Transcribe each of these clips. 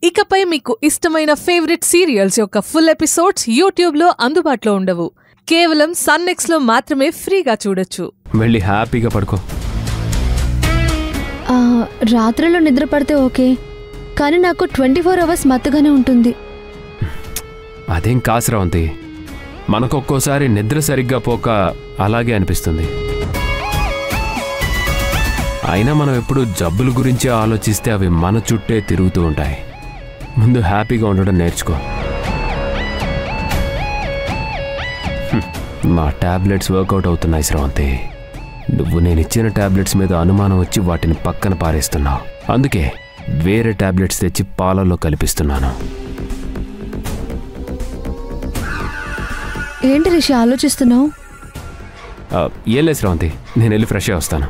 ఇకపై మీకు ఇష్టమైన ఫేవరెట్ సీరియల్స్ యొక్క ఫుల్ ఎపిసోడ్స్ యూట్యూబ్లో అందుబాటులో ఉండవు. కేవలం సన్నెక్స్లో మాత్రమే ఫ్రీగా చూడొచ్చు. వెళ్ళి హ్యాపీగా పడుకో. రాత్రిలో నిద్ర పడితే ఓకే, కానీ నాకు 24 hours మత్తుగానే ఉంటుంది. అదేం కాసురావంతి, మనకొక్కోసారి నిద్ర సరిగ్గా పోక అలాగే అనిపిస్తుంది. అయినా మనం ఎప్పుడు జబ్బుల గురించి ఆలోచిస్తే అవి మన చుట్టే తిరుగుతూ ఉంటాయి. ముందు హ్యాపీగా ఉండడం నేర్చుకో. నా టాబ్లెట్స్ వర్కౌట్ అవుతున్నాయి శ్రవంతి. నువ్వు నేను ఇచ్చిన టాబ్లెట్స్ మీద అనుమానం వచ్చి వాటిని పక్కన పారేస్తున్నావు. అందుకే వేరే టాబ్లెట్స్ తెచ్చి పాలల్లో కలిపిస్తున్నాను. ఏంటి రిషి ఆలోచిస్తున్నావు? ఏం లేదు శ్రవంతి, నేను వెళ్ళి ఫ్రెష్ అయ్యి వస్తాను.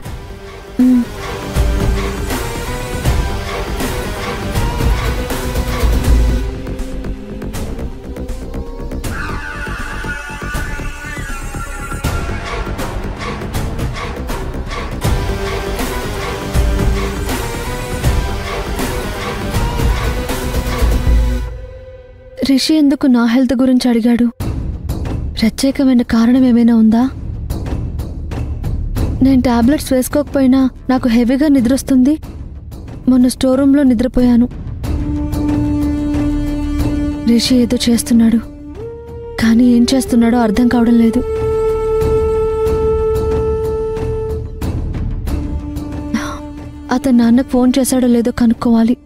రిషి ఎందుకు నా హెల్త్ గురించి అడిగాడు? ప్రత్యేకమైన కారణం ఏమైనా ఉందా? నేను టాబ్లెట్స్ వేసుకోకపోయినా నాకు హెవీగా నిద్రొస్తుంది. మొన్న స్టోర్ రూమ్లో నిద్రపోయాను. రిషి ఏదో చేస్తున్నాడు, కానీ ఏం చేస్తున్నాడో అర్థం కావడం లేదు. అతను నాన్నకు ఫోన్ చేశాడో లేదో కనుక్కోవాలి.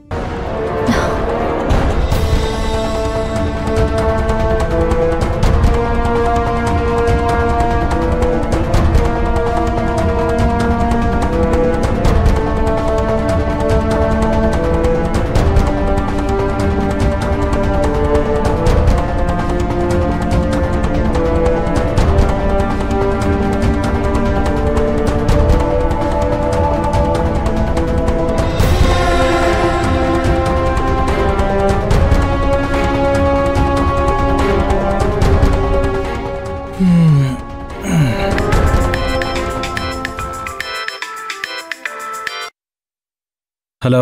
హలో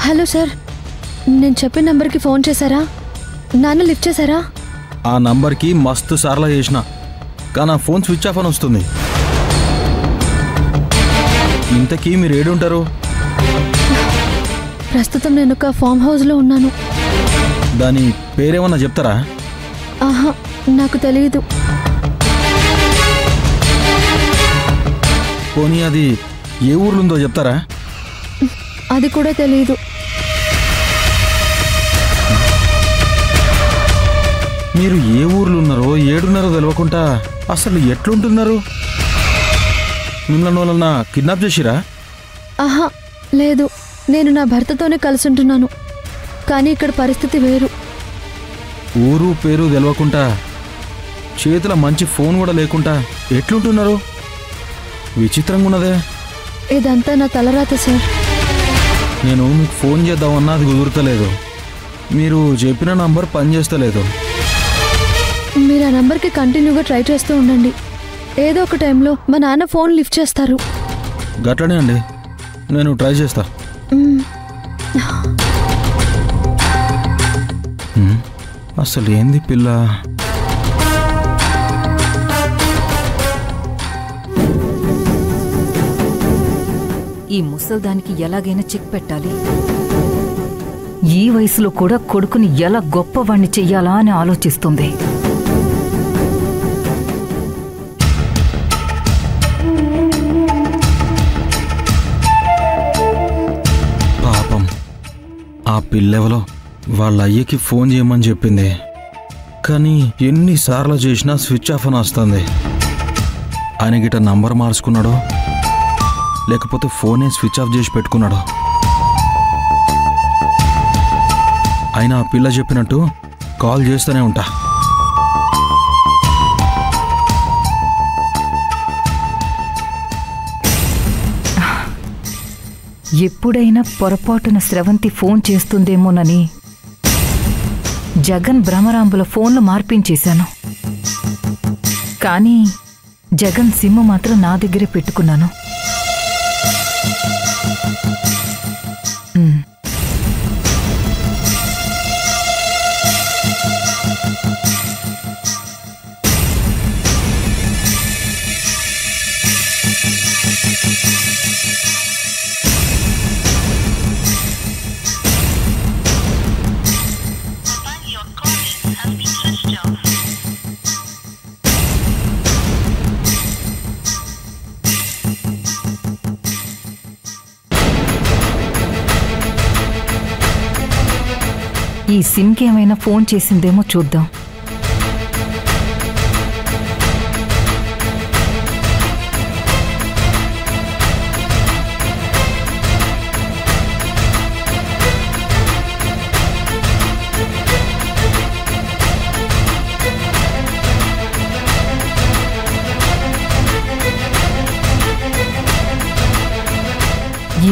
హలో సార్, నేను చెప్పిన నంబర్కి ఫోన్ చేశారా? నాన్న లిఫ్ట్ చేశారా? ఆ నంబర్కి మస్తు సార్లు చేసిన, కానీ ఆ ఫోన్ స్విచ్ ఆఫ్ అని వస్తుంది. ఇంతకీ మీరు ఏడుంటారు? ప్రస్తుతం నేను ఒక ఫామ్ హౌస్లో ఉన్నాను. దాని పేరేమన్నా చెప్తారా? ఆహా, నాకు తెలియదు. పోనీ అది ఏ ఊర్లో ఉందో చెప్తారా? అది కూడా తెలియదు. మీరు ఏ ఊర్లో ఉన్నారో ఏడున్నారో తెలియకుండా అసలు ఎట్లుంటున్నారు? మిమ్మల్ని వాళ్ళన్నా కిడ్నాప్ చేసిరా? ఆహా లేదు, నేను నా భర్తతోనే కలిసి ఉంటున్నాను. కానీ ఇక్కడ పరిస్థితి వేరు. ఊరు పేరు తెలియకుండా చేతిలో మంచి ఫోన్ కూడా లేకుండా ఎట్లుంటున్నారు? విచిత్రంగా ఉన్నదే. ఇదంతా నా తలరాత సార్. నేను మీకు ఫోన్ చేద్దామన్నా అది కుదురుతలేదు. మీరు చెప్పిన నంబర్ పనిచేస్తలేదు. మీరు ఆ నంబర్కి కంటిన్యూగా ట్రై చేస్తూ ఉండండి. ఏదో ఒక టైంలో మా నాన్న ఫోన్ లిఫ్ట్ చేస్తారు. గట్లనే అండి, నేను ట్రై చేస్తా. అసలు ఏంది పిల్ల? ఈ ముసల్దానికి ఎలాగైనా చెక్ పెట్టాలి. ఈ వయసులో కూడా కొడుకుని ఎలా గొప్పవాణ్ణి చెయ్యాలా అని ఆలోచిస్తుంది. పాపం ఆ పిల్లెవలో వాళ్ళ అయ్యకి ఫోన్ చేయమని చెప్పింది, కానీ ఎన్నిసార్లు చేసినా స్విచ్ ఆఫ్ అని వస్తుంది. ఆయన గిట్ట నంబర్ మార్చుకున్నాడో లేకపోతే ఫోనే స్విచ్ ఆఫ్ చేసి పెట్టుకున్నాడో. అయినా ఆ పిల్ల చెప్పినట్టు కాల్ చేస్తూనే ఉంటా. ఎప్పుడైనా పొరపాటున స్రవంతి ఫోన్ చేస్తుందేమోనని జగన్ భ్రమరాంబుల ఫోన్లు మార్పించేశాను. కానీ జగన్ సిమ్ మాత్రం నా దగ్గరే పెట్టుకున్నాను. ఈ సిమ్కి ఏమైనా ఫోన్ చేసిందేమో చూద్దాం.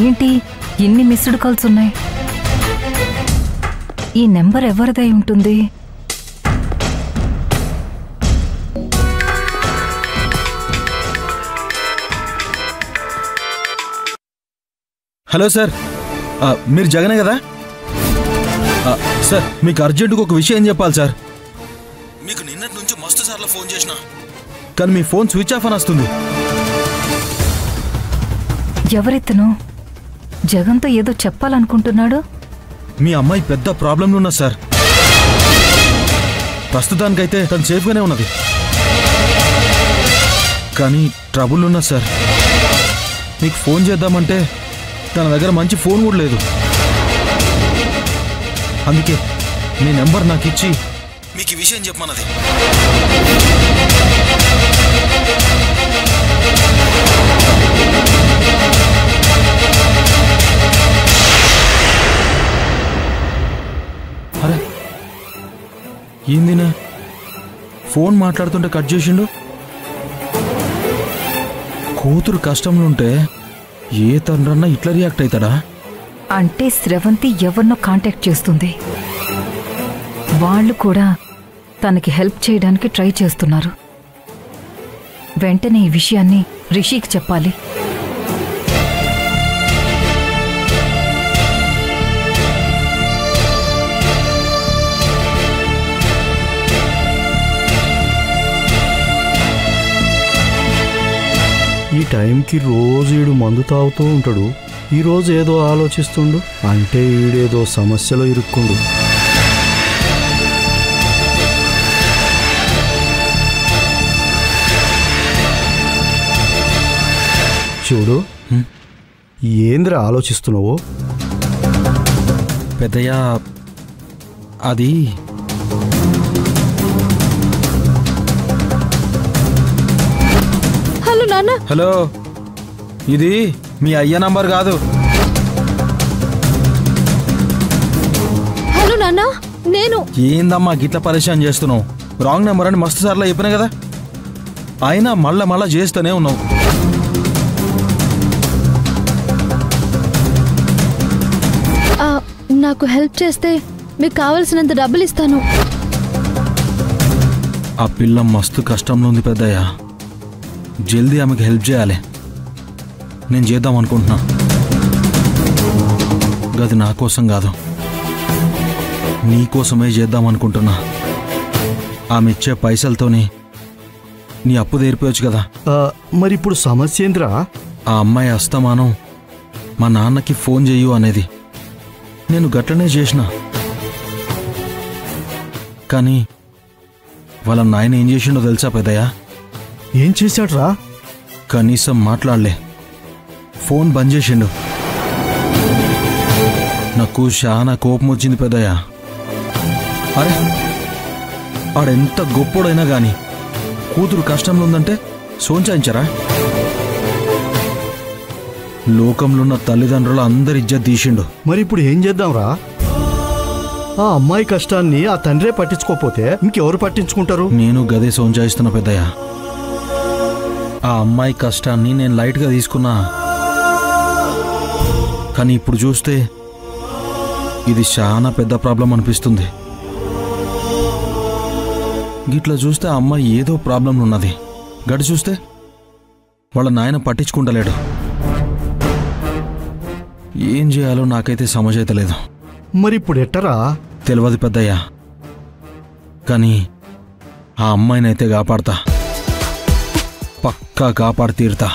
ఏంటి ఇన్ని మిస్డ్ కాల్స్ ఉన్నాయి? ఈ నెంబర్ ఎవరిదై ఉంటుంది? హలో సార్, మీరు జగనే కదా? సార్, మీకు అర్జెంటుగా ఒక విషయం చెప్పాలి సార్. మీకు నిన్నటి నుంచి మస్తు సార్లు ఫోన్ చేసిన, కానీ మీ ఫోన్ స్విచ్ ఆఫ్ అని వస్తుంది. ఎవరెత్తను? జగన్తో ఏదో చెప్పాలనుకుంటున్నాడు. మీ అమ్మాయి పెద్ద ప్రాబ్లంలో ఉన్నా సార్. ప్రస్తుతానికైతే తను సేఫ్గానే ఉన్నది, కానీ ట్రబుల్ ఉన్నా సార్. మీకు ఫోన్ చేద్దామంటే తన దగ్గర మంచి ఫోన్ కూడా లేదు. అందుకే మీ నెంబర్ నాకు ఇచ్చి మీకు ఈ విషయం చెప్పమన్నది. అరే ఏందినా ఫోన్ మాట్లాడుతుంటే కట్ చేసిండు? కూతురు కష్టంలో ఉంటే ఏ తండ్రన్నా ఇట్లా రియాక్ట్ అవుతాడా? అంటే స్రవంతి ఎవరినో కాంటాక్ట్ చేస్తుంది. వాళ్ళు కూడా తనకి హెల్ప్ చేయడానికి ట్రై చేస్తున్నారు. వెంటనే ఈ విషయాన్ని రిషికి చెప్పాలి. ఈ టైంకి రోజు ఈడు మందు తాగుతూ ఉంటాడు. ఈరోజు ఏదో ఆలోచిస్తుండు, అంటే ఈడేదో సమస్యలో ఇరుక్కుండు. చూడు, ఏంద్రా ఆలోచిస్తున్నావు? పెద్దయ్య, అది హలో నాన్న. హలో, ఇది మీ అయ్య నంబర్ కాదు. హలో నాన్న, నేను. ఏందమ్మా గిట్ల పరేషాన్ చేస్తున్నావు? రాంగ్ నెంబర్ అని మస్తు సార్లు చెప్పినా కదా, అయినా మళ్ళా చేస్తూనే ఉన్నావు. నాకు హెల్ప్ చేస్తే మీకు కావలసినంత డబ్బులు ఇస్తాను. ఆ పిల్ల మస్తు కష్టంలో ఉంది పెద్దయ్య, జల్దీ ఆమెకు హెల్ప్ చేయాలి. నేను చేద్దాం అనుకుంటున్నా. గది నా కోసం కాదు, నీ కోసమే చేద్దాం అనుకుంటున్నా. ఆమె ఇచ్చే పైసలతోని నీ అప్పు తీరిపోవచ్చు కదా. మరి ఇప్పుడు సమస్య ఏంద్రా? ఆ అమ్మాయి అస్తమానం మా నాన్నకి ఫోన్ చెయ్యు అనేది. నేను గట్లనే చేసిన, కానీ వాళ్ళ నాయన ఏం చేసిండో తెలుసా పెద్దయ్య? ఏం చేశాడ్రా? కనీసం మాట్లాడలే, ఫోన్ బంద్ చేసిండు. నాకు చాలా కోపం వచ్చింది పెద్దయ్య. అరే, ఆడెంత గొప్పోడైనా గాని కూతురు కష్టంలో ఉందంటే సోంచాయించరా? లోకంలో ఉన్న తల్లిదండ్రులు అందరి ఇజ్జత్ తీసిండు. మరి ఇప్పుడు ఏం చేద్దాంరా? ఆ అమ్మాయి కష్టాన్ని ఆ తండ్రే పట్టించుకోపోతే ఇంకెవరు పట్టించుకుంటారు? నేను గదే సోంచాయిస్తున్నా పెద్దయ్య. ఆ అమ్మాయి కష్టాన్ని నేను లైట్గా తీసుకున్నా, కానీ ఇప్పుడు చూస్తే ఇది చాలా పెద్ద ప్రాబ్లం అనిపిస్తుంది. గిట్లా చూస్తే ఆ అమ్మాయి ఏదో ప్రాబ్లం ఉన్నది, గడి చూస్తే వాళ్ళ నాయన పట్టించుకుంటలేడు. ఏం చేయాలో నాకైతే సమజైతలేదు. మరి ఇప్పుడు ఎట్టరా? తెలియదు పెద్దయ్య, కానీ ఆ అమ్మాయినైతే కాపాడతా, పక్కా కాపాడి తీరుతా.